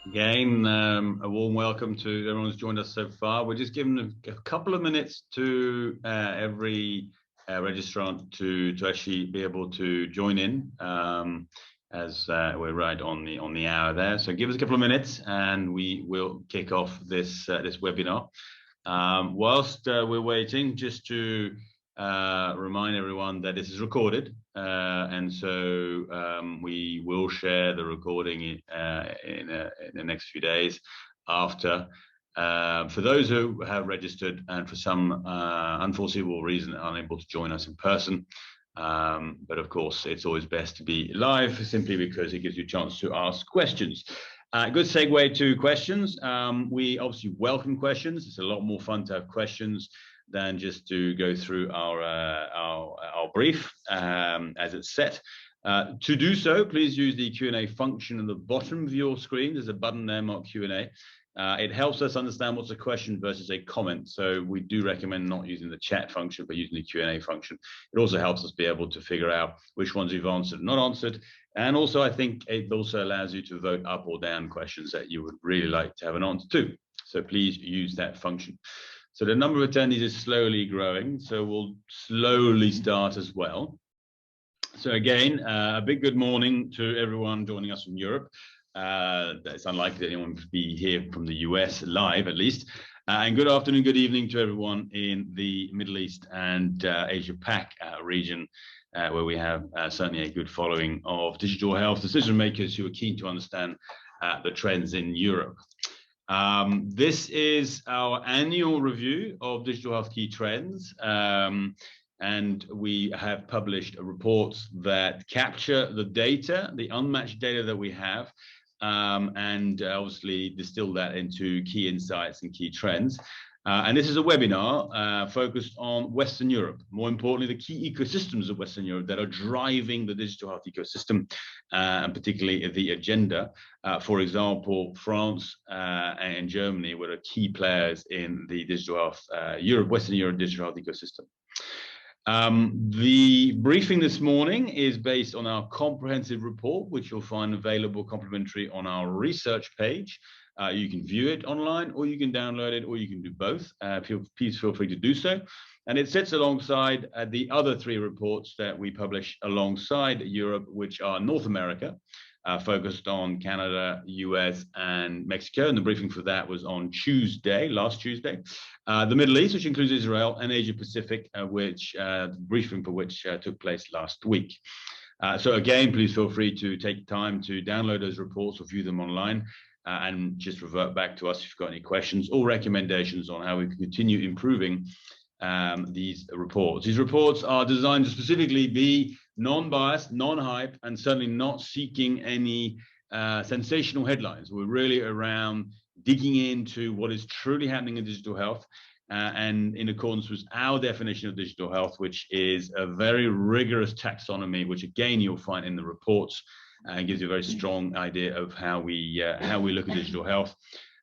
Again, a warm welcome to everyone who's joined us so far. We're just giving a couple of minutes to every registrant to actually be able to join in, as we're right on the hour there. So give us a couple of minutes, and we will kick off this webinar. Whilst we're waiting, just to remind everyone that this is recorded, and so we will share the recording in the next few days after. For those who have registered and for some unforeseeable reason are unable to join us in person, but of course it's always best to be live, simply because it gives you a chance to ask questions. Good segue to questions. We obviously welcome questions. It's a lot more fun to have questions than just to go through our brief as it's set. To do so, please use the Q&A function at the bottom of your screen. There's a button there marked Q&A. It helps us understand what's a question versus a comment. So we do recommend not using the chat function, but using the Q&A function. It also helps us be able to figure out which ones you've answered and not answered. And also, I think it also allows you to vote up or down questions that you would really like to have an answer to. So please use that function. So the number of attendees is slowly growing, so we'll slowly start as well. So again, a big good morning to everyone joining us from Europe. It's unlikely that anyone would be here from the US live, at least. And good afternoon, good evening to everyone in the Middle East and Asia Pac region, where we have certainly a good following of digital health decision makers who are keen to understand the trends in Europe. This is our annual review of digital health key trends, and we have published reports that capture the data, the unmatched data that we have, and obviously distill that into key insights and key trends. And this is a webinar focused on Western Europe, more importantly, the key ecosystems of Western Europe that are driving the digital health ecosystem, and particularly the agenda. For example, France and Germany were key players in the digital health, Western Europe digital health ecosystem. The briefing this morning is based on our comprehensive report, which you'll find available complimentary on our research page. You can view it online, or you can download it, or you can do both. Please feel free to do so. And it sits alongside the other three reports that we publish alongside Europe, which are North America, focused on Canada, US, and Mexico. And the briefing for that was on last Tuesday. The Middle East, which includes Israel, and Asia Pacific, which the briefing for which took place last week. So again, please feel free to take time to download those reports or view them online. And just revert back to us if you've got any questions or recommendations on how we can continue improving these reports. These reports are designed to specifically be non-biased, non-hype, and certainly not seeking any sensational headlines. We're really around digging into what is truly happening in digital health, and in accordance with our definition of digital health, which is a very rigorous taxonomy, which again you'll find in the reports, and gives you a very strong idea of how we look at digital health,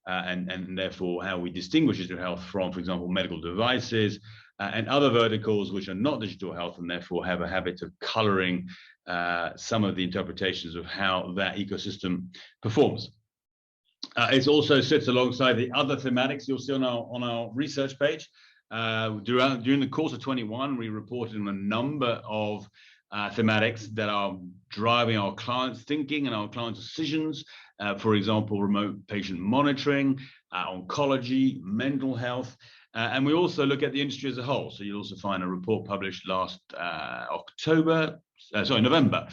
and therefore how we distinguish digital health from, for example, medical devices and other verticals which are not digital health, and therefore have a habit of coloring some of the interpretations of how that ecosystem performs. It also sits alongside the other thematics you'll see on our research page. During the course of 21, we reported on a number of thematics that are driving our clients' thinking and our clients' decisions. For example, remote patient monitoring, oncology, mental health, and we also look at the industry as a whole. So you'll also find a report published last November,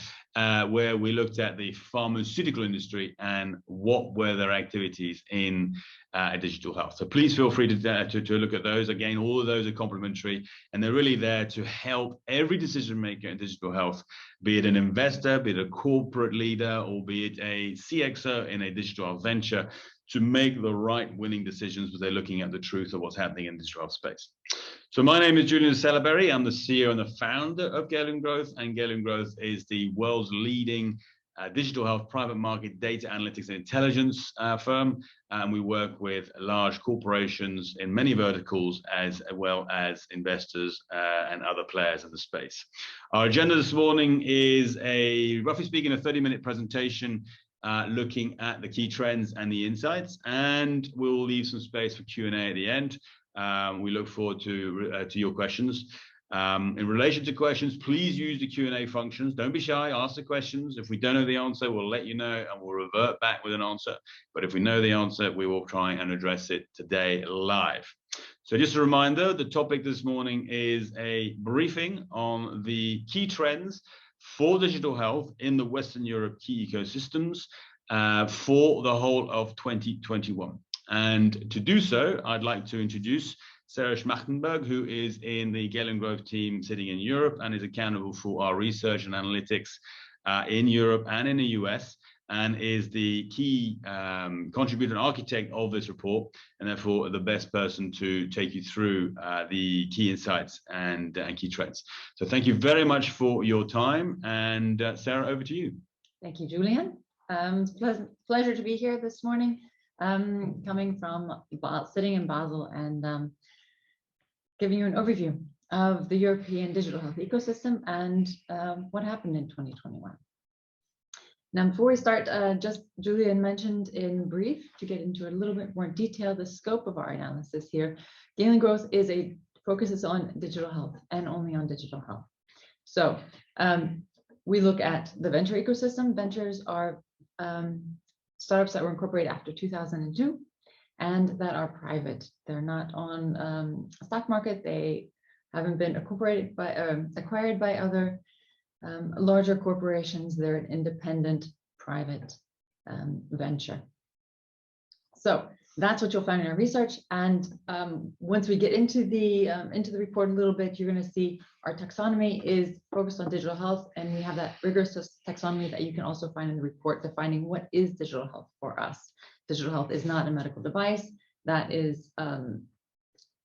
where we looked at the pharmaceutical industry and what were their activities in digital health. So please feel free to look at those. Again, all of those are complementary, and they're really there to help every decision maker in digital health, be it an investor, be it a corporate leader, or be it a CXO in a digital health venture, to make the right winning decisions as they're looking at the truth of what's happening in the digital health space. So my name is Julian Salaberry. I'm the CEO and the founder of Galen Growth, and Galen Growth is the world's leading digital health private market data analytics and intelligence firm, and we work with large corporations in many verticals as well as investors and other players in the space. Our agenda this morning is roughly speaking, a 30-minute presentation looking at the key trends and the insights, and we'll leave some space for Q&A at the end. We look forward to your questions. In relation to questions, please use the Q&A functions. Don't be shy, ask the questions. If we don't know the answer, we'll let you know and we'll revert back with an answer. But if we know the answer, we will try and address it today live. So just a reminder, the topic this morning is a briefing on the key trends for digital health in the Western Europe key ecosystems for the whole of 2021. And to do so, I'd like to introduce Sarah Schmachtenberg, who is in the Galen Grove team sitting in Europe and is accountable for our research and analytics in Europe and in the US, and is the key contributor and architect of this report, and therefore the best person to take you through the key insights and key trends. So thank you very much for your time, and Sarah, over to you. Thank you, Julian. It's a pleasure to be here this morning, coming from sitting in Basel and giving you an overview of the European digital health ecosystem and what happened in 2021. Now, before we start, just Julian mentioned in brief, to get into a little bit more detail, the scope of our analysis here. Galen Growth focuses on digital health and only on digital health. So we look at the venture ecosystem. Ventures are startups that were incorporated after 2002 and that are private. They're not on a stock market. They haven't been acquired by other larger corporations. They're an independent private venture. So that's what you'll find in our research. And once we get into the report a little bit, you're going to see our taxonomy is focused on digital health, and we have that rigorous taxonomy that you can also find in the report defining what is digital health for us. Digital health is not a medical device that is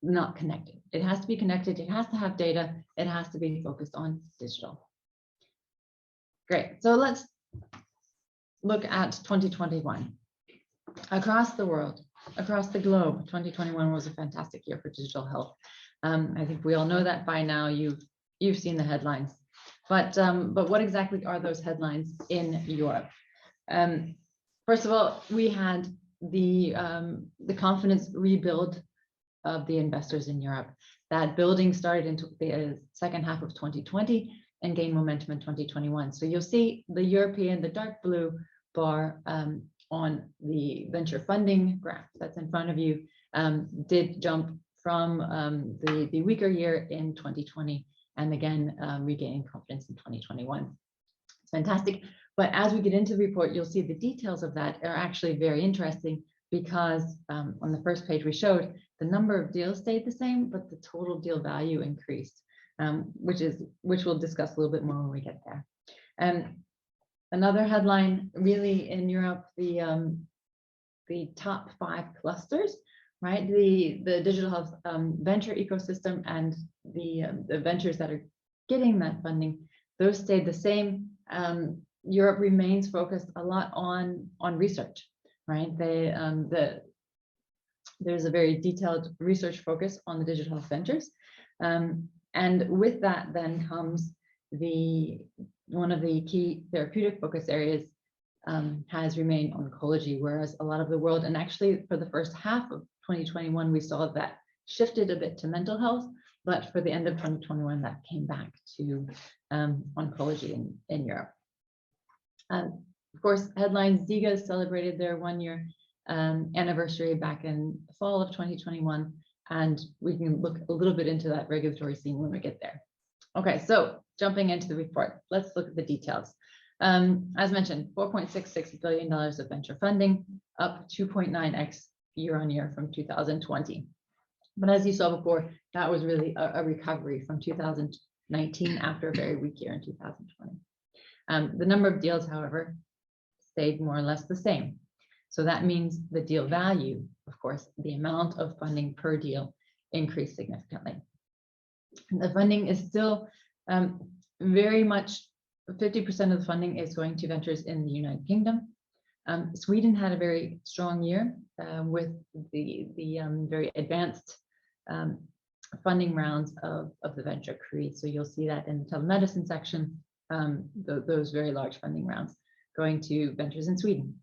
not connected. It has to be connected. It has to have data. It has to be focused on digital. Great. So let's look at 2021. Across the world, across the globe, 2021 was a fantastic year for digital health. I think we all know that by now. You've seen the headlines, but what exactly are those headlines in Europe? First of all, we had the confidence rebuild of the investors in Europe. That building started in the second half of 2020 and gained momentum in 2021. So you'll see the dark blue bar on the venture funding graph that's in front of you did jump from the weaker year in 2020 and again regaining confidence in 2021. It's fantastic. But as we get into the report, you'll see the details of that are actually very interesting because on the first page we showed the number of deals stayed the same, but the total deal value increased, which we'll discuss a little bit more when we get there. Another headline really in Europe, the top 5 clusters, right? The digital health venture ecosystem and the ventures that are getting that funding, those stayed the same. Europe remains focused a lot on research, right? There's a very detailed research focus on the digital health ventures. And with that then comes one of the key therapeutic focus areas has remained oncology, whereas a lot of the world, and actually for the first half of 2021, we saw that shifted a bit to mental health, but for the end of 2021, that came back to oncology in Europe. Of course, headlines, Zika celebrated their 1-year anniversary back in the fall of 2021, and we can look a little bit into that regulatory scene when we get there. Okay, so jumping into the report, let's look at the details. As mentioned, $4.66 billion of venture funding, up 2.9x year on year from 2020. But as you saw before, that was really a recovery from 2019 after a very weak year in 2020. The number of deals, however, stayed more or less the same. So that means the deal value, of course, the amount of funding per deal increased significantly. The funding is still very much 50% of the funding is going to ventures in the United Kingdom. Sweden had a very strong year with the very advanced funding rounds of the venture creed. So you'll see that in the telemedicine section, those very large funding rounds going to ventures in Sweden.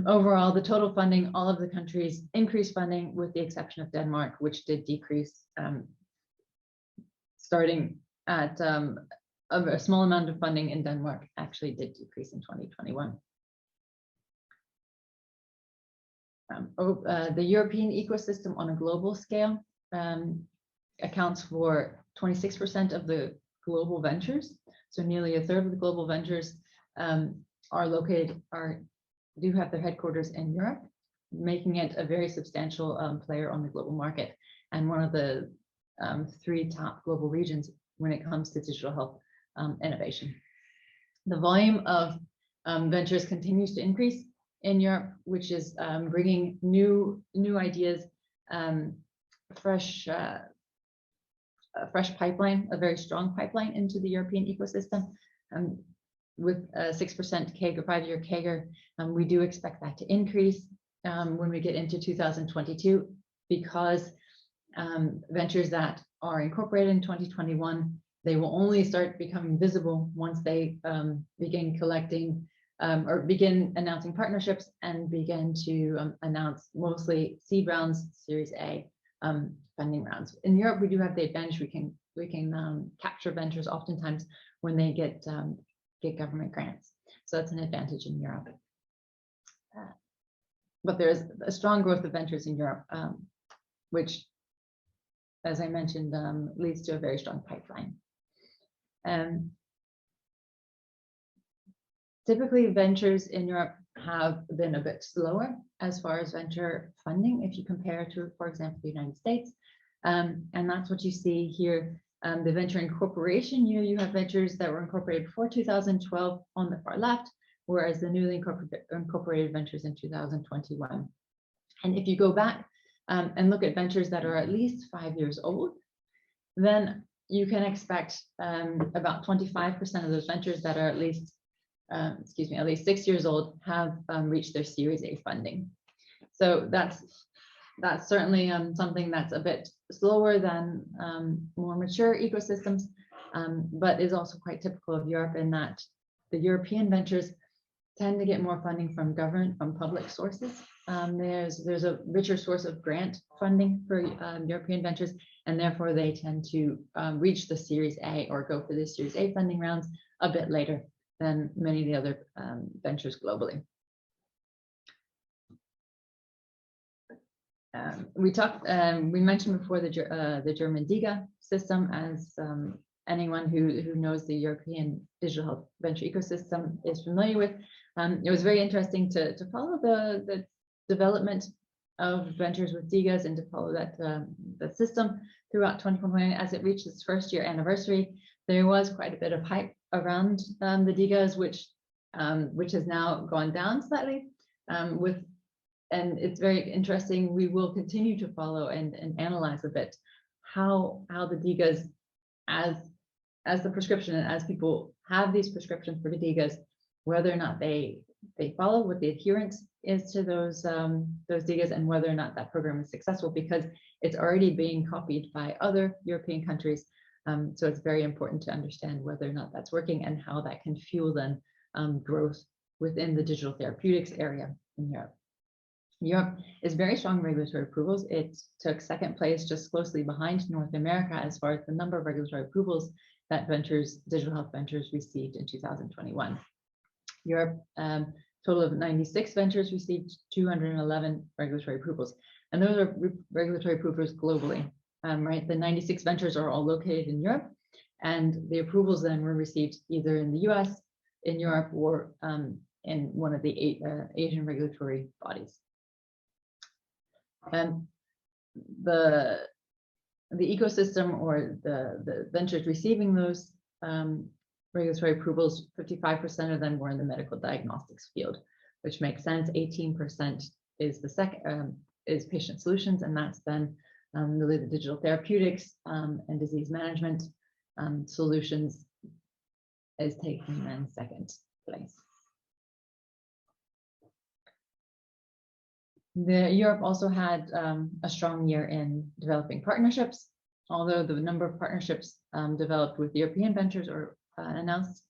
Overall, the total funding, all of the countries increased funding with the exception of Denmark, which did decrease, starting at a small amount of funding in Denmark actually did decrease in 2021. The European ecosystem on a global scale accounts for 26% of the global ventures. So nearly a third of the global ventures do have their headquarters in Europe, making it a very substantial player on the global market and one of the 3 top global regions when it comes to digital health innovation. The volume of ventures continues to increase in Europe, which is bringing new ideas, fresh pipeline, a very strong pipeline into the European ecosystem. With a 6% CAGR, 5-year CAGR, we do expect that to increase when we get into 2022, because ventures that are incorporated in 2021, they will only start becoming visible once they begin collecting or begin announcing partnerships and begin to announce mostly seed rounds, Series A funding rounds. In Europe, we do have the advantage we can capture ventures oftentimes when they get government grants. So that's an advantage in Europe. But there's a strong growth of ventures in Europe, which, as I mentioned, leads to a very strong pipeline. Typically, ventures in Europe have been a bit slower as far as venture funding if you compare to, for example, the United States. And that's what you see here. The venture incorporation year, you have ventures that were incorporated before 2012 on the far left, whereas the newly incorporated ventures in 2021. And if you go back and look at ventures that are at least 5 years old, then you can expect about 25% of those ventures that are at least 6 years old have reached their Series A funding. So that's certainly something that's a bit slower than more mature ecosystems, but is also quite typical of Europe in that the European ventures tend to get more funding from government, from public sources. There's a richer source of grant funding for European ventures, and therefore they tend to reach the Series A or go for the Series A funding rounds a bit later than many of the other ventures globally. We mentioned before the German DIGA system, as anyone who knows the European digital health venture ecosystem is familiar with. It was very interesting to follow the development of ventures with DIGAs and to follow that system throughout 2021 as it reached its first year anniversary. There was quite a bit of hype around the DIGAs, which has now gone down slightly. And it's very interesting. We will continue to follow and analyze a bit how the DIGAs, as the prescription and as people have these prescriptions for the DIGAs, whether or not they follow, what the adherence is to those DIGAs, and whether or not that program is successful, because it's already being copied by other European countries. So it's very important to understand whether or not that's working and how that can fuel then growth within the digital therapeutics area in Europe. Europe is very strong in regulatory approvals. It took second place, just closely behind North America, as far as the number of regulatory approvals that digital health ventures received in 2021. Europe, total of 96 ventures received 211 regulatory approvals. And those are regulatory approvals globally, right? The 96 ventures are all located in Europe, and the approvals then were received either in the US, in Europe, or in one of the Asian regulatory bodies. And the ecosystem, or the ventures receiving those regulatory approvals, 55% of them were in the medical diagnostics field, which makes sense. 18% is is patient solutions, and that's then really the digital therapeutics and disease management solutions is taking then second place. Europe also had a strong year in developing partnerships, although the number of partnerships developed with European ventures or announced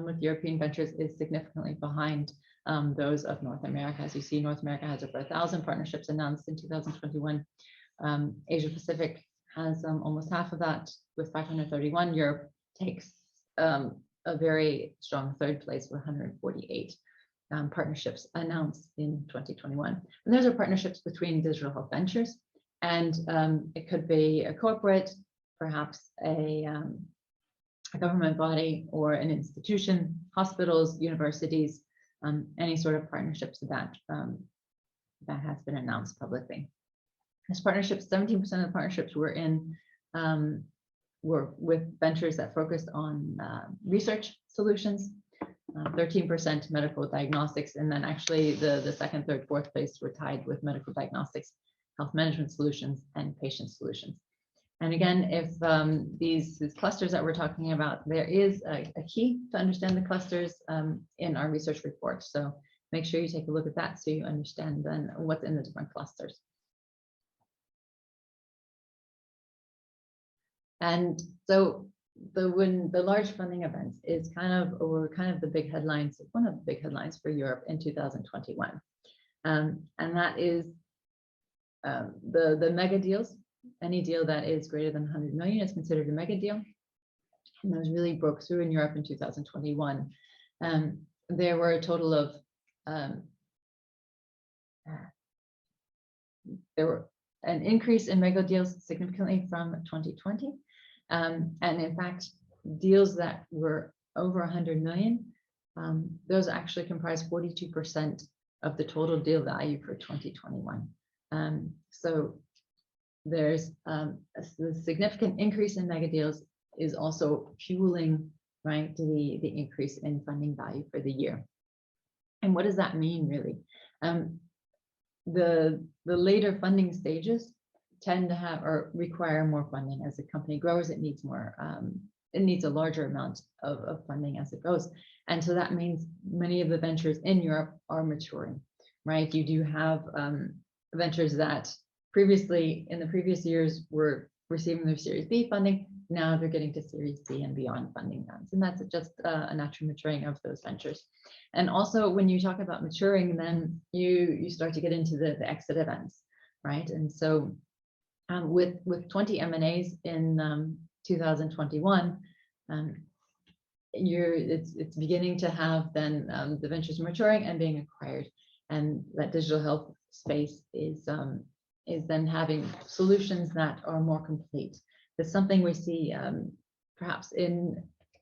with European ventures is significantly behind those of North America. As you see, North America has over 1,000 partnerships announced in 2021. Asia Pacific has almost half of that with 531. Europe takes a very strong third place with 148 partnerships announced in 2021. And those are partnerships between digital health ventures, and it could be a corporate, perhaps a government body or an institution, hospitals, universities, any sort of partnerships that that has been announced publicly. As partnerships, 17% of the partnerships were with ventures that focused on research solutions, 13% medical diagnostics, and then actually the second, third, fourth place were tied with medical diagnostics, health management solutions, and patient solutions. And again, if these clusters that we're talking about, there is a key to understand the clusters in our research report. So make sure you take a look at that so you understand then what's in the different clusters. And so when the large funding events is kind of the big headlines, one of the big headlines for Europe in 2021. And that is the mega deals. Any deal that is greater than 100 million is considered a mega deal. And those really broke through in Europe in 2021. There were a total of, there were an increase in mega deals significantly from 2020. And in fact, deals that were over 100 million, those actually comprise 42% of the total deal value for 2021. So there's a significant increase in mega deals is also fueling, right, the increase in funding value for the year. And what does that mean, really? The later funding stages tend to have or require more funding. As a company grows, it needs more, it needs a larger amount of funding as it goes. And so that means many of the ventures in Europe are maturing, right? You do have ventures that previously, in the previous years, were receiving their Series B funding. Now they're getting to Series C and beyond funding rounds. And that's just a natural maturing of those ventures. And also, when you talk about maturing, then you start to get into the exit events, right? And so with 20 M&As in 2021, it's beginning to have then the ventures maturing and being acquired, and that digital health space is then having solutions that are more complete. It's something we see perhaps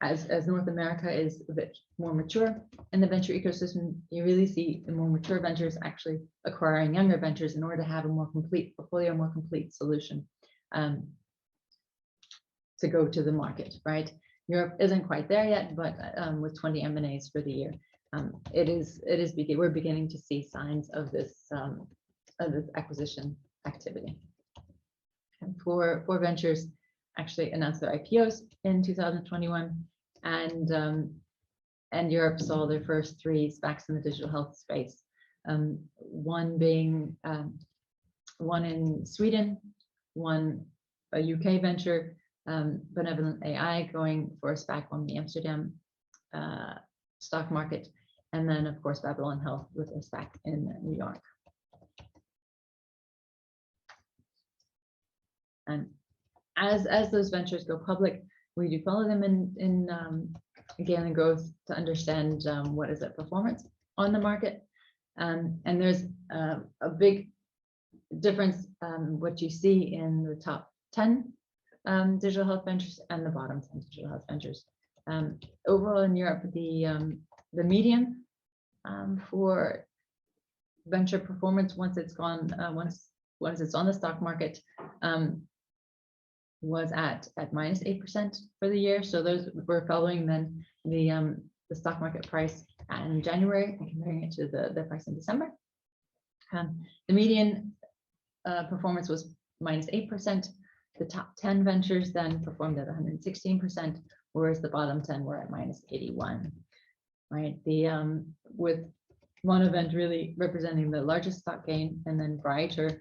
as North America is a bit more mature in the venture ecosystem. You really see the more mature ventures actually acquiring younger ventures in order to have a more complete portfolio, more complete solution to go to the market, right? Europe isn't quite there yet, but with 20 M&As for the year, we're beginning to see signs of this acquisition activity. And for ventures actually announced their IPOs in 2021, and Europe saw their first 3 SPACs in the digital health space. One being one in Sweden, one a UK venture, Benevolent AI going for a SPAC on the Amsterdam stock market, and then of course Babylon Health with a SPAC in New York. And as those ventures go public, we do follow them in scaling growth to understand what is their performance on the market. And there's a big difference what you see in the top 10 digital health ventures and the bottom 10 digital health ventures. Overall in Europe, the median for venture performance once it's gone once it's on the stock market was at -8% for the year. So those were following then the stock market price in January and comparing it to the price in December. The median performance was -8%. The top 10 ventures then performed at 116%, whereas the bottom 10 were at -81. Right, with one event really representing the largest stock gain, and then Brighter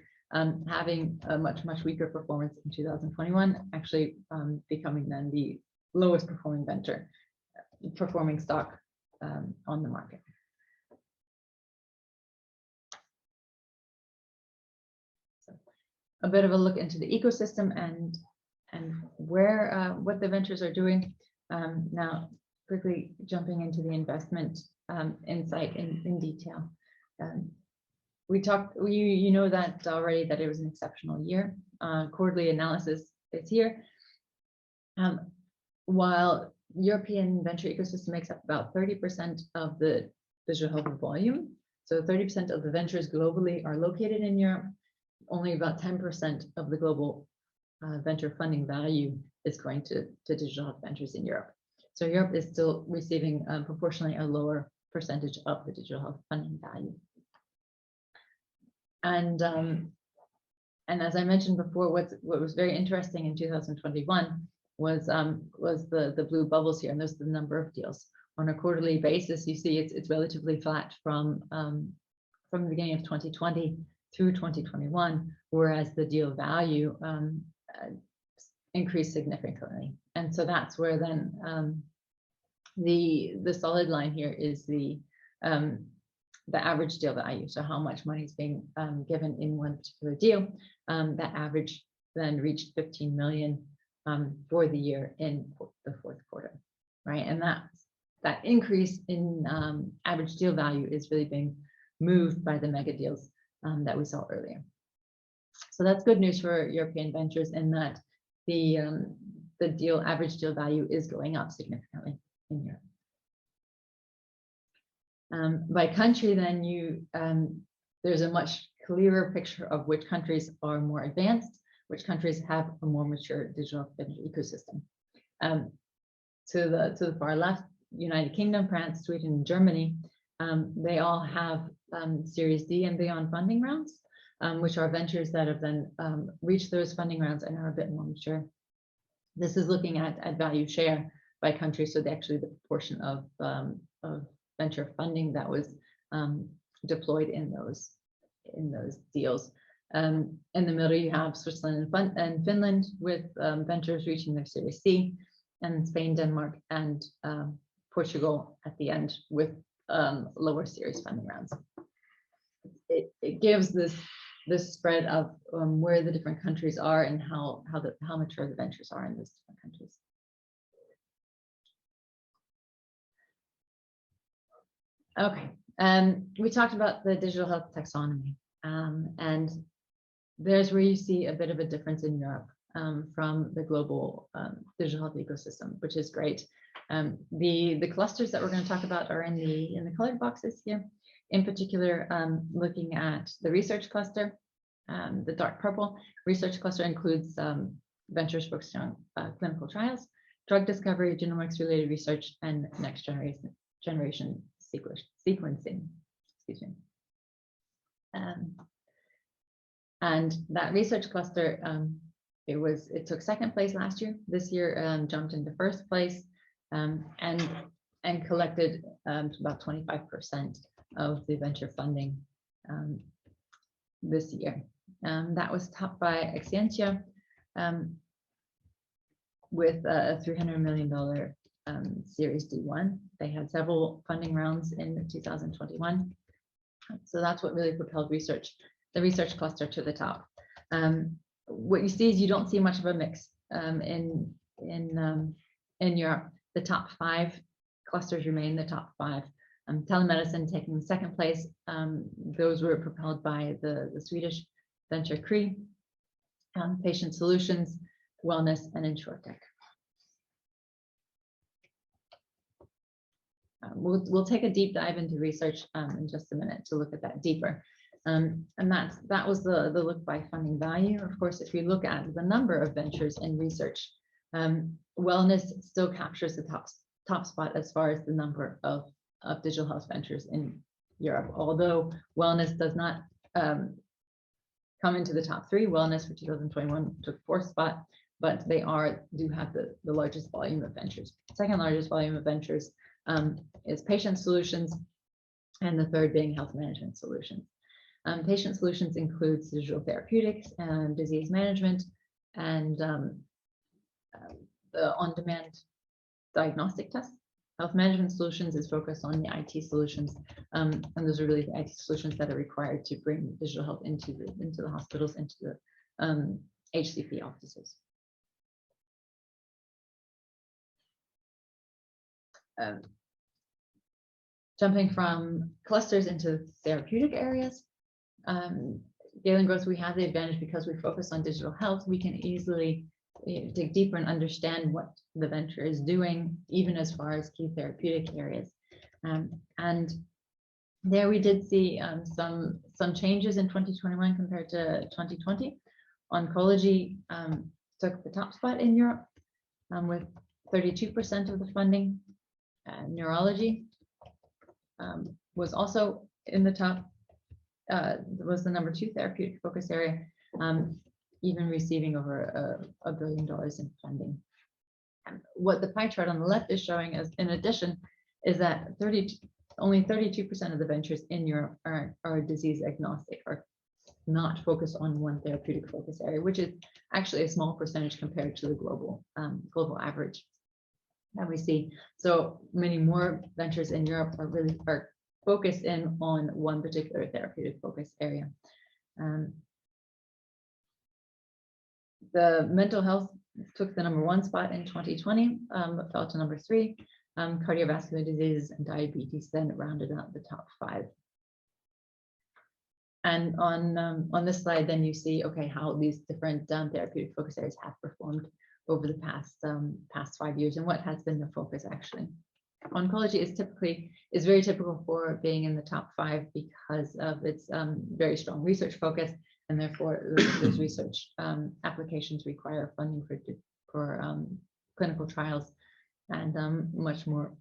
having a much weaker performance in 2021, actually becoming then the lowest performing stock on the market. So a bit of a look into the ecosystem and where what the ventures are doing. Now, quickly jumping into the investment insight in detail. You know that already, that it was an exceptional year. Quarterly analysis is here. While European venture ecosystem makes up about 30% of the digital health volume, so 30% of the ventures globally are located in Europe, only about 10% of the global venture funding value is going to digital health ventures in Europe. So Europe is still receiving proportionally a lower percentage of the digital health funding value. And as I mentioned before, what was very interesting in 2021 was the blue bubbles here, and those are the number of deals. On a quarterly basis, you see it's relatively flat from the beginning of 2020 through 2021, whereas the deal value increased significantly. And so that's where then the solid line here is the average deal value. So how much money is being given in one particular deal. That average then reached 15 million for the year in the fourth quarter, right? And that increase in average deal value is really being moved by the mega deals that we saw earlier. So that's good news for European ventures, in that the average deal value is going up significantly in Europe. By country, then there's a much clearer picture of which countries are more advanced, which countries have a more mature digital ecosystem. To the far left, United Kingdom, France, Sweden, and Germany, they all have Series D and beyond funding rounds, which are ventures that have then reached those funding rounds and are a bit more mature. This is looking at value share by country, so actually the proportion of venture funding that was deployed in those deals. In the middle, you have Switzerland and Finland with ventures reaching their Series C, and Spain, Denmark, and Portugal at the end with lower series funding rounds. It gives this spread of where the different countries are and how mature the ventures are in those different countries. Okay, we talked about the digital health taxonomy, and there's where you see a bit of a difference in Europe from the global digital health ecosystem, which is great. The clusters that we're going to talk about are in the colored boxes here. In particular, looking at the research cluster, the dark purple research cluster includes ventures focused on clinical trials, drug discovery, genomics-related research, and next generation sequencing. Excuse me. And that research cluster, it took second place last year. This year jumped into first place, and collected about 25% of the venture funding this year. That was topped by Exscientia with a $300 million Series D1. They had several funding rounds in 2021. So that's what really propelled the research cluster to the top. What you see is you don't see much of a mix in Europe. The top 5 clusters remain the top 5. Telemedicine taking second place. Those were propelled by the Swedish venture CRE, patient solutions, wellness, and insurtech. We'll take a deep dive into research in just a minute to look at that deeper. And that was the look by funding value. Of course, if we look at the number of ventures in research, wellness still captures the top spot as far as the number of digital health ventures in Europe. Although wellness does not come into the top 3, wellness for 2021 took 4th spot, but they do have the largest volume of ventures. Second largest volume of ventures is patient solutions, and the third being health management solutions. Patient solutions includes digital therapeutics and disease management, and the on-demand diagnostic tests. Health management solutions is focused on the IT solutions, and those are really the IT solutions that are required to bring digital health into the hospitals, into the HCP offices. Jumping from clusters into therapeutic areas, Galen Growth, we have the advantage because we focus on digital health. We can easily dig deeper and understand what the venture is doing, even as far as key therapeutic areas. And there we did see some changes in 2021 compared to 2020. Oncology took the top spot in Europe with 32% of the funding. Neurology was also in the top, was the number 2 therapeutic focus area, even receiving over $1 billion in funding. And what the pie chart on the left is showing is, in addition, is that only 32% of the ventures in Europe are disease agnostic, or not focused on one therapeutic focus area, which is actually a small percentage compared to the global average that we see. So many more ventures in Europe are focused in on one particular therapeutic focus area. The mental health took the number 1 spot in 2020, but fell to number 3. Cardiovascular diseases and diabetes then rounded out the top 5. And on this slide, then you see, okay, how these different therapeutic focus areas have performed over the past 5 years, and what has been the focus actually. Oncology is very typical for being in the top 5 because of its very strong research focus, and therefore those research applications require funding for clinical trials and much more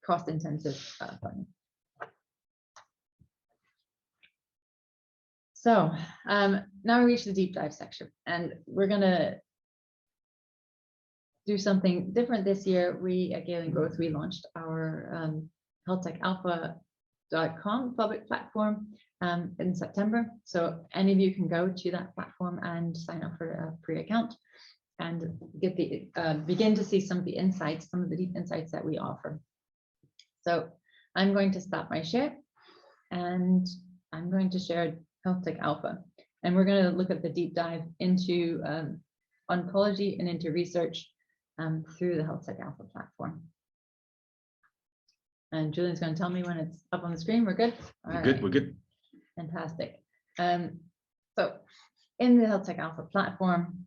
cost-intensive funding. So now we reach the deep dive section, and we're going to do something different this year. We at Galen Growth, we launched our healthtechalpha.com public platform in September. So any of you can go to that platform and sign up for a free account and get begin to see some of the insights, some of the deep insights that we offer. So I'm going to stop my share, and I'm going to share Health Tech Alpha, and we're going to look at the deep dive into oncology and into research through the Health Tech Alpha platform. And Julian's going to tell me when it's up on the screen. We're good? All right. We're good. Fantastic. So in the Health Tech Alpha platform,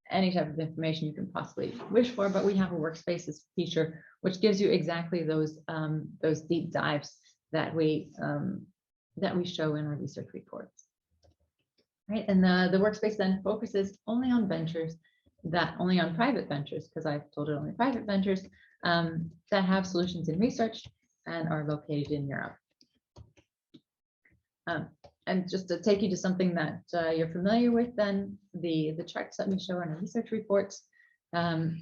any type of information you can possibly wish for, but we have a workspaces feature which gives you exactly those deep dives that we show in our research reports. Right, and the workspace then focuses only on private ventures, because I've told it only private ventures that have solutions in research and are located in Europe. And just to take you to something that you're familiar with, then the charts that we show in our research reports are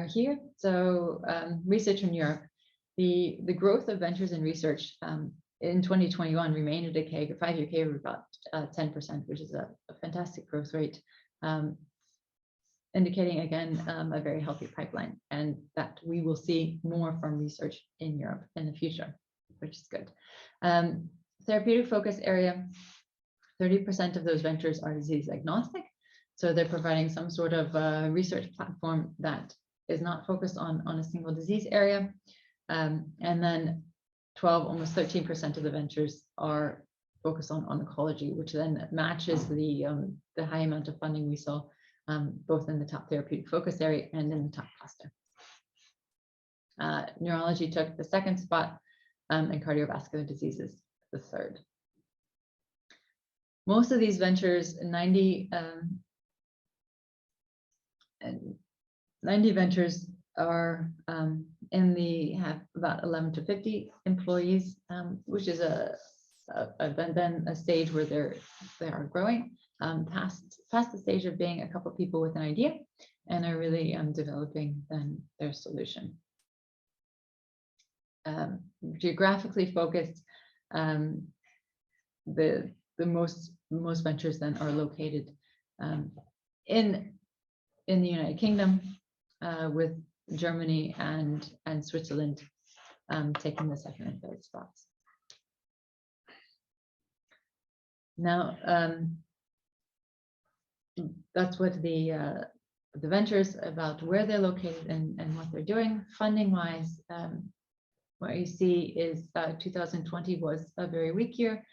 here. So research in Europe, the growth of ventures in research in 2021 remained at a 5-year CAGR of about 10%, which is a fantastic growth rate, indicating again a very healthy pipeline, and that we will see more from research in Europe in the future, which is good. Therapeutic focus area, 30% of those ventures are disease agnostic, so they're providing some sort of research platform that is not focused on a single disease area, and then almost 13% of the ventures are focused on oncology, which then matches the high amount of funding we saw both in the top therapeutic focus area and in the top cluster. Neurology took the 2nd spot, and cardiovascular diseases the 3rd. Most of these ventures, 90 ventures are have about 11 to 50 employees, which is then a stage where they are growing. past the stage of being a couple of people with an idea and are really developing then their solution. Geographically focused, the most ventures then are located in the United Kingdom, with Germany and Switzerland taking the second and third spots. Now, that's what the ventures about where they're located and what they're doing. Funding wise, what you see is 2020 was a very weak year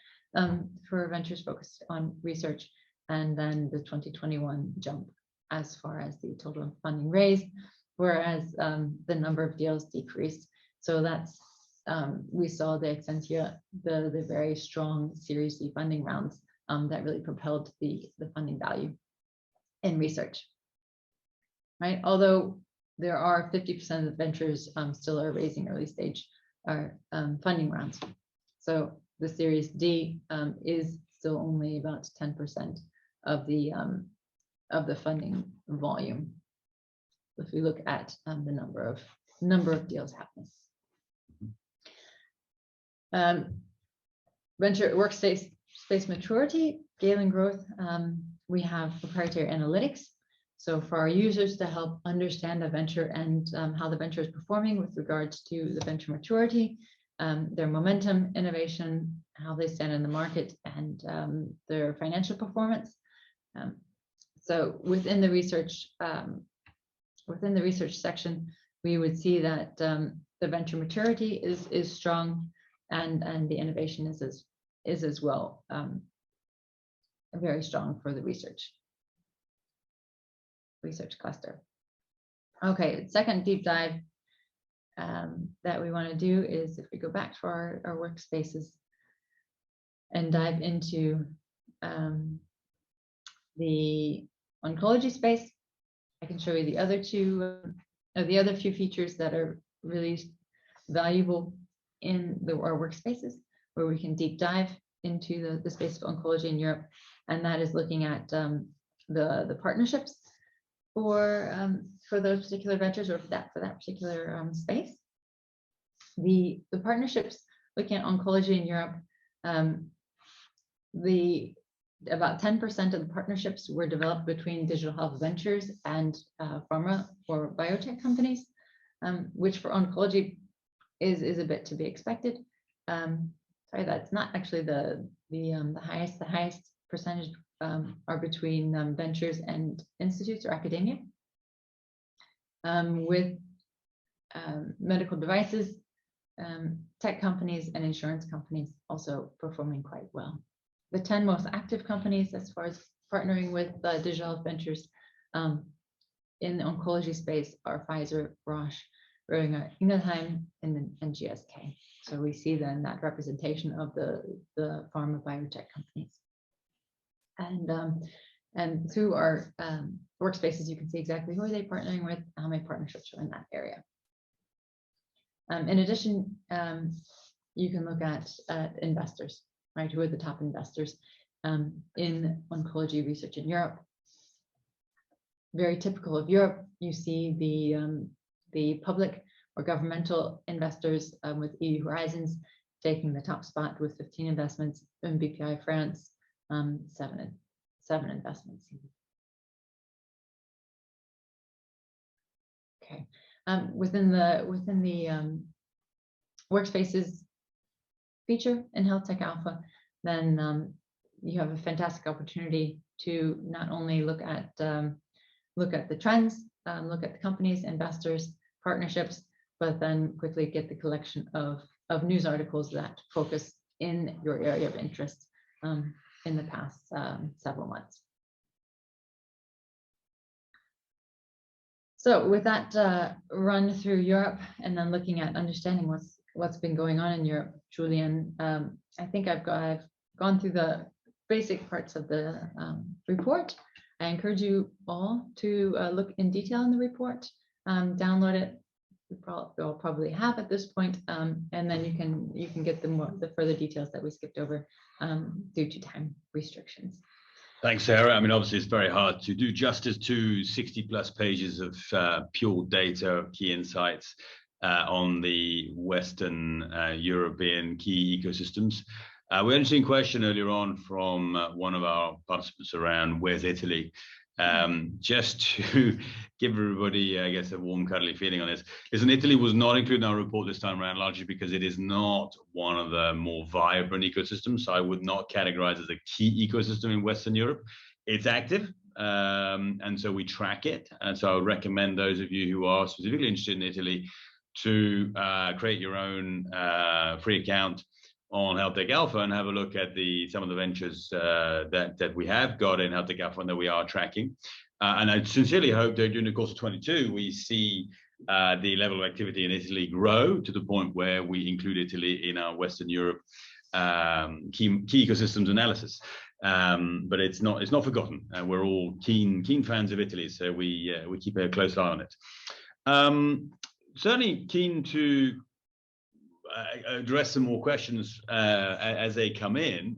for ventures focused on research, and then the 2021 jump as far as the total funding raised, whereas the number of deals decreased. So that's we saw the Excentia, the very strong Series C funding rounds that really propelled the funding value in research, right? Although there are 50% of the ventures still are raising early stage funding rounds. So the Series D is still only about 10% of the funding volume, if we look at the number of deals happening. Venture workspace maturity, scaling growth. We have proprietary analytics. So for our users to help understand the venture and how the venture is performing with regards to the venture maturity, their momentum, innovation, how they stand in the market, and their financial performance. So within the research section, we would see that the venture maturity is strong, and the innovation is as well very strong for the research cluster. Okay, second deep dive that we want to do is if we go back to our workspaces and dive into the oncology space. I can show you the other few features that are really valuable in our workspaces, where we can deep dive into the space of oncology in Europe, and that is looking at the partnerships for those particular ventures, or for that particular space. The partnerships looking at oncology in Europe, about 10% of the partnerships were developed between digital health ventures and pharma or biotech companies, which for oncology is a bit to be expected. Sorry, that's not actually the highest. The highest percentage are between ventures and institutes or academia. With medical devices, tech companies and insurance companies also performing quite well. The 10 most active companies as far as partnering with digital health ventures in the oncology space are Pfizer, Roche, Boehringer Ingelheim, and GSK. So we see then that representation of the pharma biotech companies. And through our workspaces, you can see exactly who are they partnering with, how many partnerships are in that area. In addition, you can look at investors, right? Who are the top investors in oncology research in Europe? Very typical of Europe, you see the public or governmental investors with EU Horizons taking the top spot with 15 investments, and BPI France, seven investments. Okay, within the workspaces feature in Health Tech Alpha, then you have a fantastic opportunity to not only look at the trends, look at the companies, investors, partnerships, but then quickly get the collection of news articles that focus in your area of interest in the past several months. So with that run through Europe and then looking at understanding what's been going on in Europe, Julian, I think I've gone through the basic parts of the report. I encourage you all to look in detail in the report, download it. You'll probably have at this point, and then you can get the further details that we skipped over due to time restrictions. Thanks, Sarah. I mean, obviously, it's very hard to do justice to 60+ pages of pure data, key insights on the Western European key ecosystems. We had an interesting question earlier on from one of our participants around where's Italy? Just to give everybody, I guess, a warm, cuddly feeling on this. Listen, Italy was not included in our report this time around, largely because it is not one of the more vibrant ecosystems. So I would not categorize as a key ecosystem in Western Europe. It's active, and so we track it. And so I would recommend those of you who are specifically interested in Italy to create your own free account on HealthTech Alpha and have a look at some of the ventures that we have got in HealthTech Alpha and that we are tracking. And I sincerely hope that during the course of 22, we see the level of activity in Italy grow to the point where we include Italy in our Western Europe key ecosystems analysis. But it's not forgotten. We're all keen fans of Italy, so we keep a close eye on it. Certainly keen to address some more questions as they come in.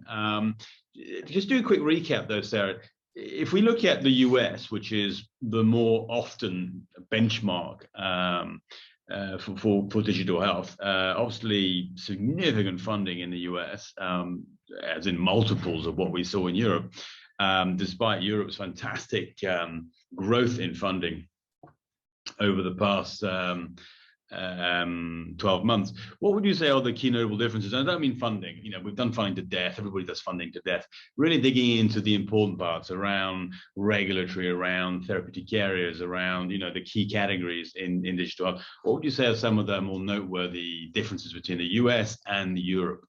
Just do a quick recap though, Sarah. If we look at the US, which is the more often benchmark for digital health, obviously significant funding in the US, as in multiples of what we saw in Europe, despite Europe's fantastic growth in funding over the past 12 months. What would you say are the key notable differences? And I don't mean funding. You know, we've done funding to death. Everybody does funding to death. Really digging into the important parts around regulatory, around therapeutic areas, around, you know, the key categories in digital health. What would you say are some of the more noteworthy differences between the US and Europe?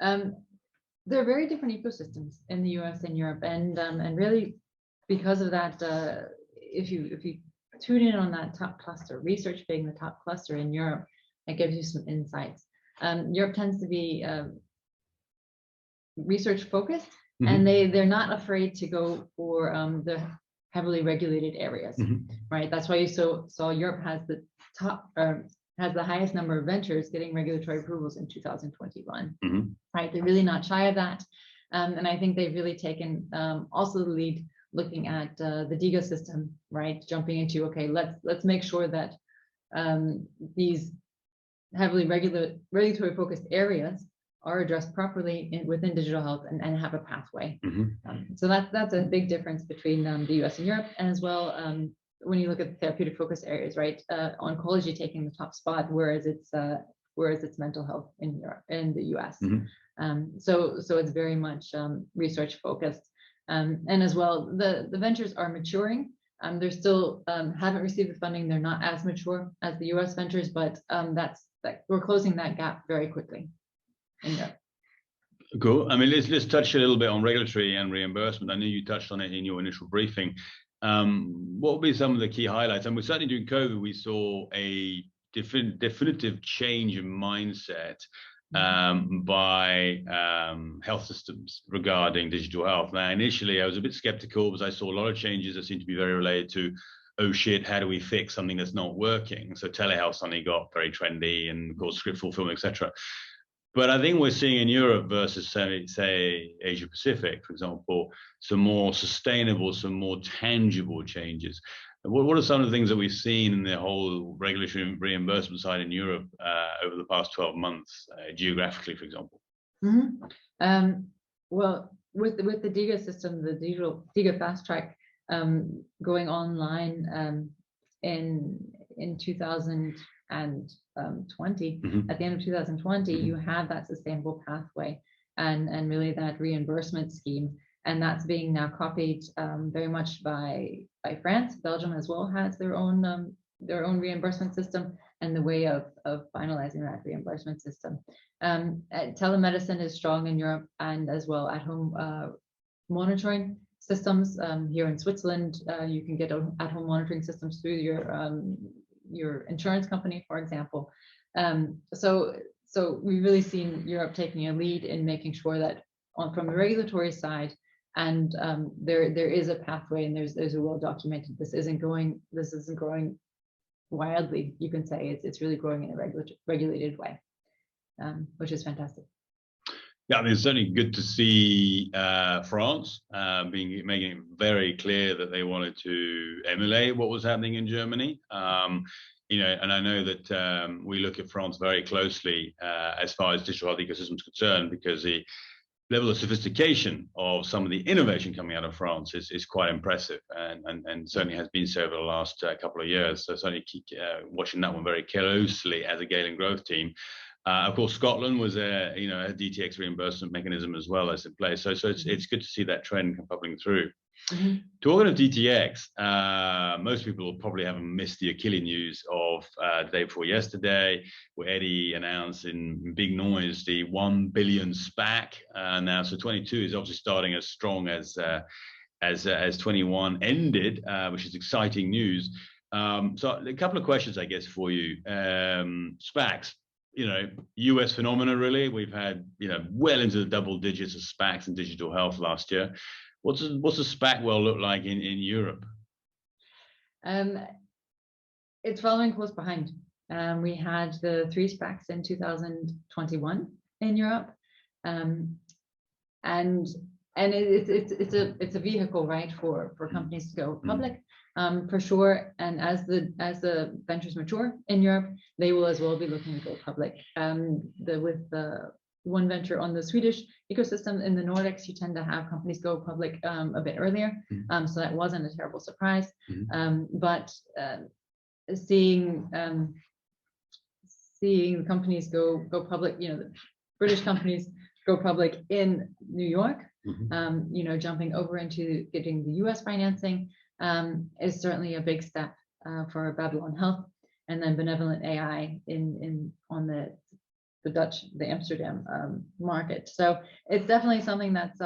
There are very different ecosystems in the US and Europe, and really because of that, if you tune in on that top cluster, research being the top cluster in Europe, that gives you some insights. Europe tends to be research focused, and they're not afraid to go for the heavily regulated areas, right? That's why you saw Europe has the top, has the highest number of ventures getting regulatory approvals in 2021, right? They're really not shy of that, and I think they've really taken also the lead, looking at the DIGA system, right? Jumping into, okay, let's make sure that these heavily regulatory focused areas are addressed properly within digital health and have a pathway. So that's a big difference between the US and Europe, and as well when you look at the therapeutic focus areas, right? Oncology taking the top spot, whereas it's mental health in Europe, in the US. So it's very much research focused. And as well, the ventures are maturing. They're still haven't received the funding. They're not as mature as the US ventures, but we're closing that gap very quickly in Europe. Cool. I mean, let's touch a little bit on regulatory and reimbursement. I know you touched on it in your initial briefing. What would be some of the key highlights? And we're certainly during COVID, we saw a definitive change in mindset by health systems regarding digital health. Now, initially, I was a bit skeptical because I saw a lot of changes that seemed to be very related to, oh shit, how do we fix something that's not working? So telehealth suddenly got very trendy, and of course, script fulfillment, etc. But I think we're seeing in Europe versus, say, Asia Pacific, for example, some more sustainable, some more tangible changes. What are some of the things that we've seen in the whole regulatory reimbursement side in Europe over the past 12 months, geographically, for example? Well, with the DIGA system, the DIGA fast track going online in 2020, at the end of 2020, you had that sustainable pathway and really that reimbursement scheme. And that's being now copied very much by France. Belgium as well has their own reimbursement system and the way of finalizing that reimbursement system. Telemedicine is strong in Europe, and as well at-home monitoring systems. Here in Switzerland, you can get at-home monitoring systems through your insurance company, for example. So we've really seen Europe taking a lead in making sure that from the regulatory side, and there is a pathway, and there's a well documented. This isn't growing wildly. You can say it's really growing in a regulated way, which is fantastic. Yeah, I mean, it's certainly good to see France making it very clear that they wanted to emulate what was happening in Germany. And I know that we look at France very closely as far as digital health ecosystem is concerned, because the level of sophistication of some of the innovation coming out of France is quite impressive, and certainly has been so over the last couple of years. So certainly keep watching that one very closely as a Galen growth team. Of course, Scotland was a DTX reimbursement mechanism as well as in place. So it's good to see that trend bubbling through. Mm-hmm. Talking of DTX, most people probably haven't missed the Achilles news of the day before yesterday, where Eddie announced in big noise the 1 billion SPAC. Now, so 22 is obviously starting as strong as 21 ended, which is exciting news. So a couple of questions, I guess, for you. SPACs. US phenomena, really. We've had, well into the double digits of SPACs in digital health last year. What's a SPAC world look like in Europe? It's following close behind. We had the 3 SPACs in 2021 in Europe, and it's a vehicle, right, for companies to go public. For sure, and as the ventures mature in Europe, they will as well be looking to go public. With the one venture on the Swedish ecosystem in the Nordics, you tend to have companies go public a bit earlier, so that wasn't a terrible surprise. But seeing the companies go public, the British companies go public in New York, jumping over into getting the US financing, is certainly a big step for Babylon Health, and then Benevolent AI on the Amsterdam market. So it's definitely something that's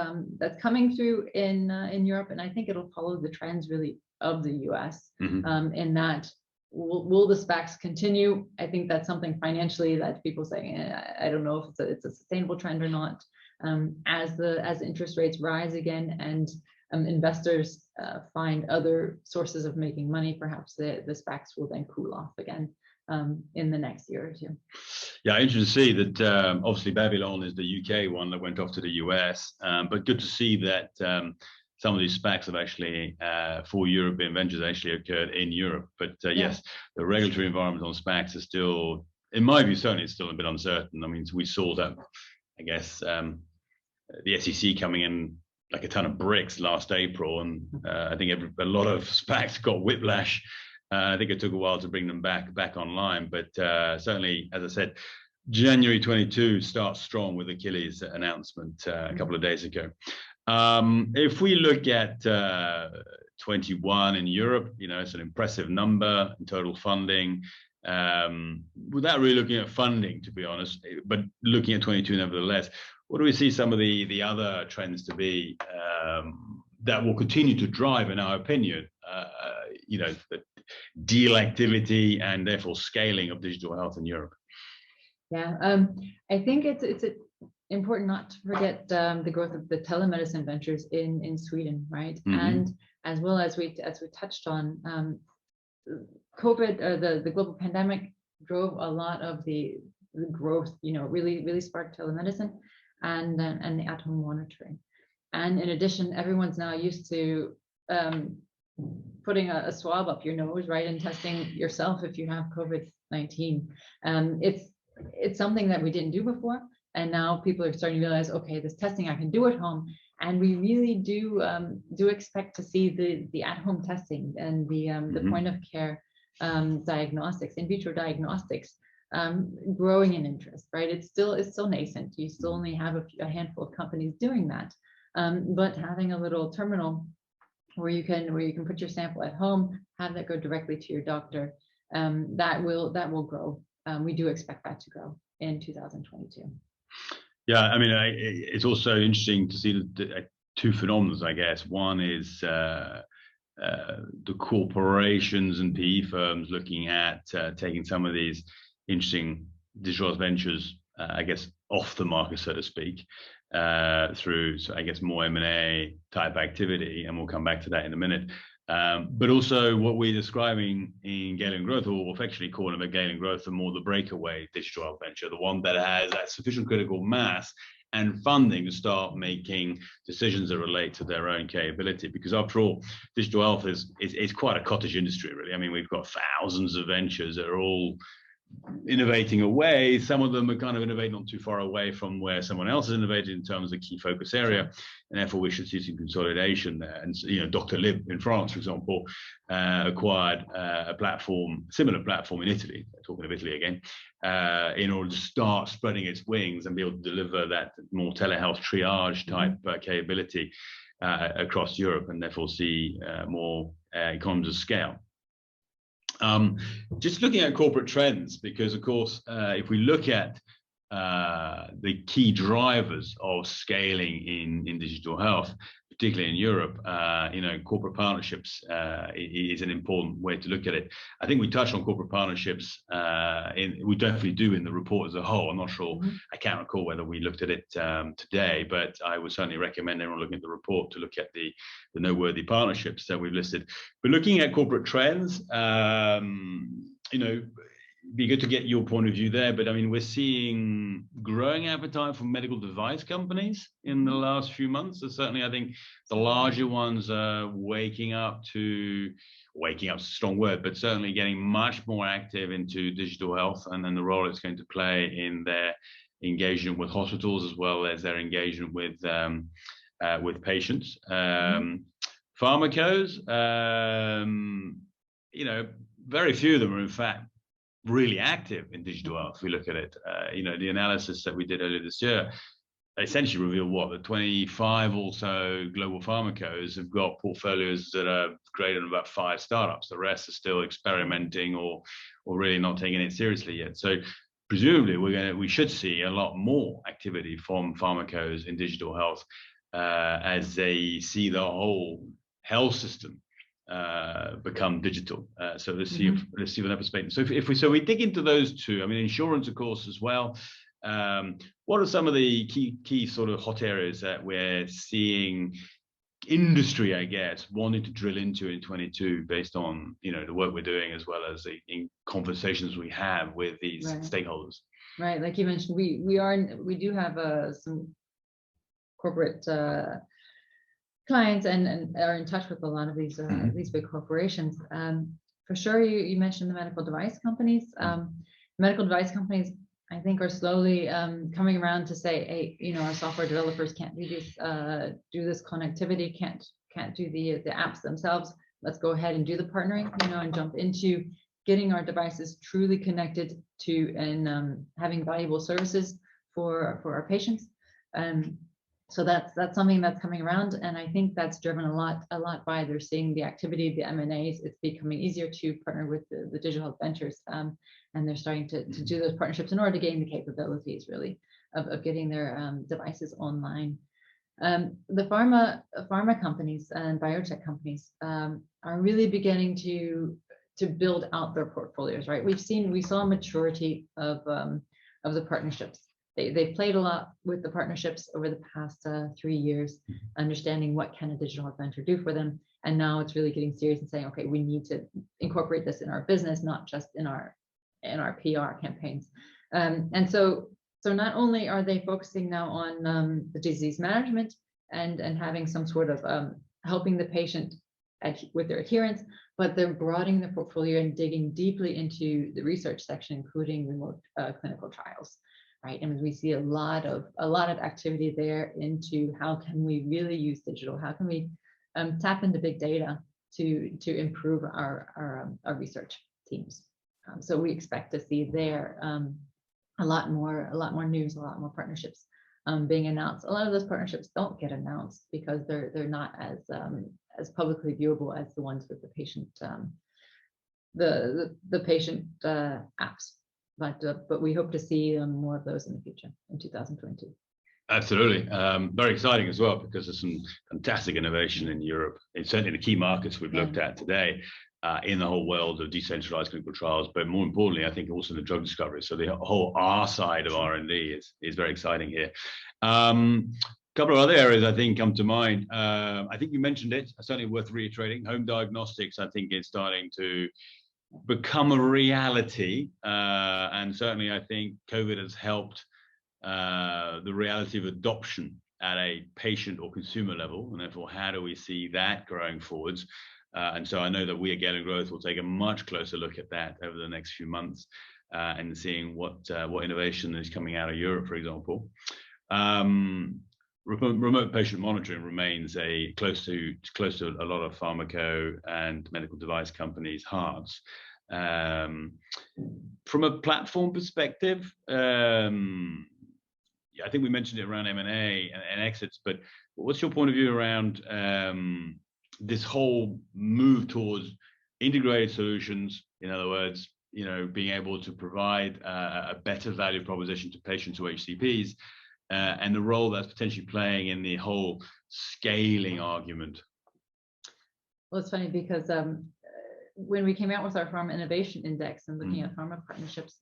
coming through in Europe, and I think it'll follow the trends really of the US. In that, will the SPACs continue? I think that's something financially that people say, I don't know if it's a sustainable trend or not. As interest rates rise again and investors find other sources of making money, perhaps the SPACs will then cool off again in the next year or two. Yeah, interesting to see that. Obviously, Babylon is the UK one that went off to the US, but good to see that some of these SPACs have actually, for European ventures, actually occurred in Europe. But yes, the regulatory environment on SPACs is still, in my view, certainly it's still a bit uncertain. I mean, we saw that, I guess, the SEC coming in like a ton of bricks last April, and I think a lot of SPACs got whiplash. I think it took a while to bring them back online, but certainly, as I said, January 22 starts strong with Achilles' announcement a couple of days ago. If we look at 21 in Europe, it's an impressive number in total funding. Without really looking at funding, to be honest, but looking at 22 nevertheless, what do we see some of the other trends to be that will continue to drive, in our opinion, the deal activity and therefore scaling of digital health in Europe? Yeah, I think it's important not to forget the growth of the telemedicine ventures in Sweden, right? And as well as we touched on, COVID, the global pandemic drove a lot of the growth. Really sparked telemedicine and the at-home monitoring. And in addition, everyone's now used to putting a swab up your nose, right, and testing yourself if you have COVID-19. It's something that we didn't do before, and now people are starting to realize, okay, this testing I can do at home, and we really do expect to see the at-home testing and the point of care diagnostics, in vitro diagnostics, growing in interest, right? It's still nascent. You still only have a handful of companies doing that, but having a little terminal where you can put your sample at home, have that go directly to your doctor, that will grow. We do expect that to grow in 2022. Yeah, I mean, it's also interesting to see the two phenomena, I guess. One is the corporations and PE firms looking at taking some of these interesting digital ventures, I guess, off the market, so to speak, through, I guess, more M&A type activity, and we'll come back to that in a minute. But also what we're describing in Galen Growth, or affectionately calling it Galen Growth, the more the breakaway digital health venture, the one that has that sufficient critical mass and funding to start making decisions that relate to their own capability. Because after all, digital health is quite a cottage industry, really. I mean, we've got thousands of ventures that are all innovating away. Some of them are kind of innovating not too far away from where someone else has innovated in terms of key focus area, and therefore we should see some consolidation there. And Dr. Lib in France, for example, acquired a platform, similar platform in Italy, talking of Italy again, in order to start spreading its wings and be able to deliver that more telehealth triage type capability across Europe, and therefore see more economies of scale. Just looking at corporate trends, because of course, if we look at the key drivers of scaling in digital health, particularly in Europe, corporate partnerships is an important way to look at it. I think we touched on corporate partnerships, we definitely do in the report as a whole. I'm not sure, I can't recall whether we looked at it today, but I would certainly recommend everyone looking at the report to look at the noteworthy partnerships that we've listed. But looking at corporate trends, be good to get your point of view there, but I mean, we're seeing growing appetite from medical device companies in the last few months. So certainly, I think the larger ones are waking up is a strong word, but certainly getting much more active into digital health and then the role it's going to play in their engagement with hospitals as well as their engagement with patients. Pharmacos, very few of them are in fact really active in digital health. If we look at it, the analysis that we did earlier this year essentially revealed that 25 or so global pharmacos have got portfolios that are greater than about 5 startups. The rest are still experimenting or really not taking it seriously yet. So presumably we should see a lot more activity from pharmacos in digital health as they see the whole health system become digital. So let's see from that perspective. So if we dig into those two, I mean, insurance, of course, as well. What are some of the key sort of hot areas that we're seeing industry, I guess, wanting to drill into in 22 based on the work we're doing as well as in conversations we have with these stakeholders? Right, like you mentioned, we do have some corporate clients and are in touch with a lot of these big corporations. For sure, you mentioned the medical device companies. Medical device companies, I think, are slowly coming around to say, hey, our software developers can't do this connectivity, can't do the apps themselves. Let's go ahead and do the partnering, and jump into getting our devices truly connected to and having valuable services for our patients. So that's something that's coming around, and I think that's driven a lot by they're seeing the activity, the M&As. It's becoming easier to partner with the digital health ventures, and they're starting to do those partnerships in order to gain the capabilities really of getting their devices online. The pharma companies and biotech companies are really beginning to build out their portfolios. Right, we saw a maturity of the partnerships. They've played a lot with the partnerships over the past 3 years, understanding what can a digital health venture do for them. And now it's really getting serious and saying, okay, we need to incorporate this in our business, not just in our PR campaigns. And so not only are they focusing now on the disease management and having some sort of helping the patient with their adherence, but they're broadening the portfolio and digging deeply into the research section, including remote clinical trials. Right, and we see a lot of activity there into how can we really use digital, how can we tap into big data to improve our research teams. So we expect to see there a lot more news, a lot more partnerships being announced. A lot of those partnerships don't get announced because they're not as publicly viewable as the ones with the patient the patient apps. But we hope to see more of those in the future in 2022. Absolutely. Very exciting as well, because there's some fantastic innovation in Europe. It's certainly the key markets we've looked at today in the whole world of decentralized clinical trials, but more importantly, I think also the drug discovery. So the whole R side of R&D is very exciting here. A couple of other areas I think come to mind. I think you mentioned it, certainly worth reiterating. Home diagnostics, I think, is starting to become a reality, and certainly I think COVID has helped the reality of adoption at a patient or consumer level, and therefore how do we see that growing forwards. And so I know that we at Galen Growth will take a much closer look at that over the next few months, and seeing what innovation is coming out of Europe, for example. Remote patient monitoring remains close to a lot of pharmaco and medical device companies' hearts. From a platform perspective, I think we mentioned it around M&A and exits, but what's your point of view around this whole move towards integrated solutions? In other words, being able to provide a better value proposition to patients or HCPs, and the role that's potentially playing in the whole scaling argument. Well, it's funny because when we came out with our Pharma Innovation Index and looking at pharma partnerships,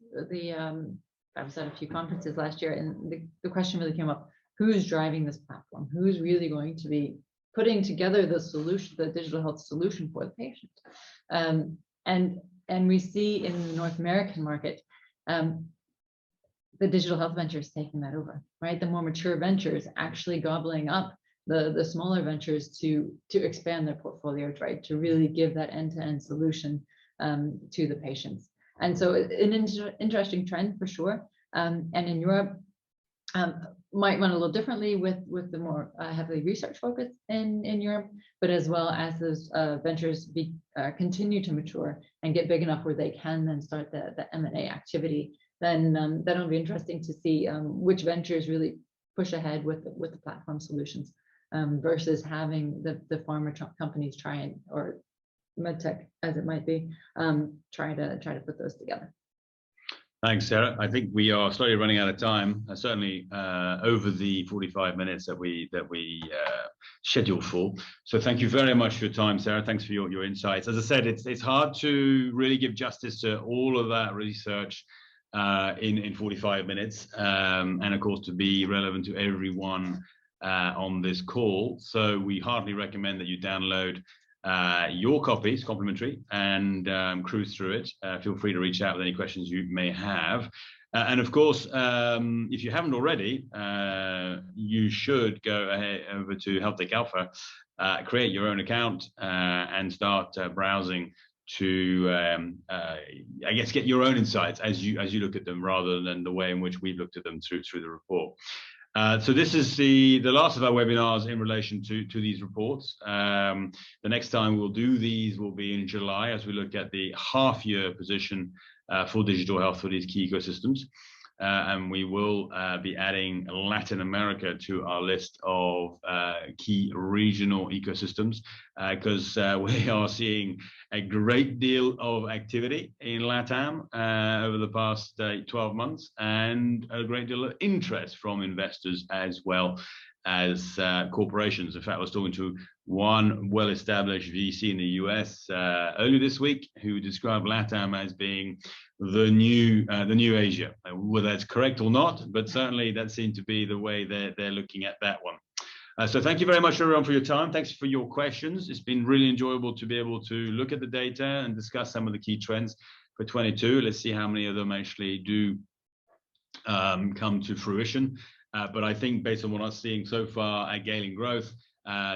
I was at a few conferences last year, and the question really came up: who's driving this platform? Who's really going to be putting together the solution, the digital health solution for the patient? And we see in the North American market, the digital health ventures taking that over, right? The more mature ventures actually gobbling up the smaller ventures to expand their portfolios, right? To really give that end-to-end solution to the patients. And so an interesting trend for sure. And in Europe, might run a little differently with the more heavily research focus in Europe, but as well as those ventures continue to mature and get big enough where they can then start the M&A activity, then that'll be interesting to see which ventures really push ahead with the platform solutions versus having the pharma companies try and, or medtech as it might be, try to put those together. Thanks, Sarah. I think we are slowly running out of time, certainly over the 45 minutes that we scheduled for. So thank you very much for your time, Sarah. Thanks for your insights. As I said, it's hard to really give justice to all of that research in 45 minutes, and of course to be relevant to everyone on this call. So we heartily recommend that you download your copies, complimentary, and cruise through it. Feel free to reach out with any questions you may have. And of course, if you haven't already, you should go ahead over to HealthTech Alpha, create your own account, and start browsing to, I guess, get your own insights as you look at them, rather than the way in which we've looked at them through the report. So this is the last of our webinars in relation to these reports. The next time we'll do these will be in July, as we look at the half-year position for digital health for these key ecosystems. And we will be adding Latin America to our list of key regional ecosystems, because we are seeing a great deal of activity in LATAM over the past 12 months, and a great deal of interest from investors as well as corporations. In fact, I was talking to one well-established VC in the US earlier this week, who described LATAM as being the new Asia. Whether that's correct or not, but certainly that seemed to be the way they're looking at that one. So thank you very much, everyone, for your time. Thanks for your questions. It's been really enjoyable to be able to look at the data and discuss some of the key trends for 22. Let's see how many of them actually do come to fruition. But I think based on what I'm seeing so far at Galen Growth,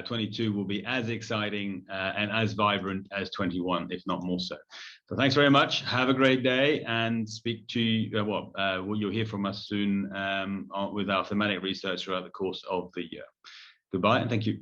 22 will be as exciting and as vibrant as 21, if not more so. So thanks very much. Have a great day, and speak to you. You'll hear from us soon with our thematic research throughout the course of the year. Goodbye, and thank you.